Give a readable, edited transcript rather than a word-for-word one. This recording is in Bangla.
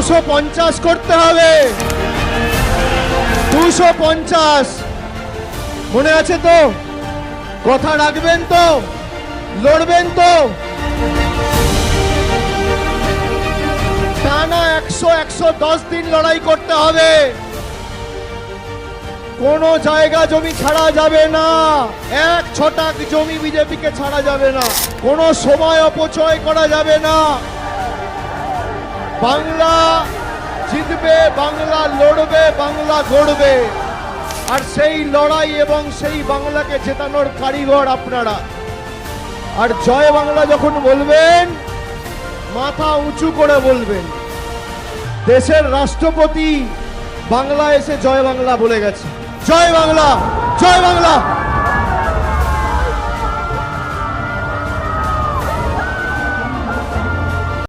250 করতে হবে, 250। মনে আছে তো? কথা রাখবেন তো? লড়বেন তো? টানা 100-110 দিন লড়াই করতে হবে। কোনো জায়গা জমি ছাড়া যাবে না, এক ছটাক জমি বিজেপিকে ছাড়া যাবে না, কোনো সময় অপচয় করা যাবে না। বাংলা জিতবে, বাংলা লড়বে, বাংলা গড়বে। আর সেই লড়াই এবং সেই বাংলাকে জেতানোর কারিগর আপনারা। আর জয় বাংলা যখন বলবেন, মাথা উঁচু করে বলবেন। দেশের রাষ্ট্রপতি বাংলা এসে জয় বাংলা বলে গেছে। জয় বাংলা, জয় বাংলা।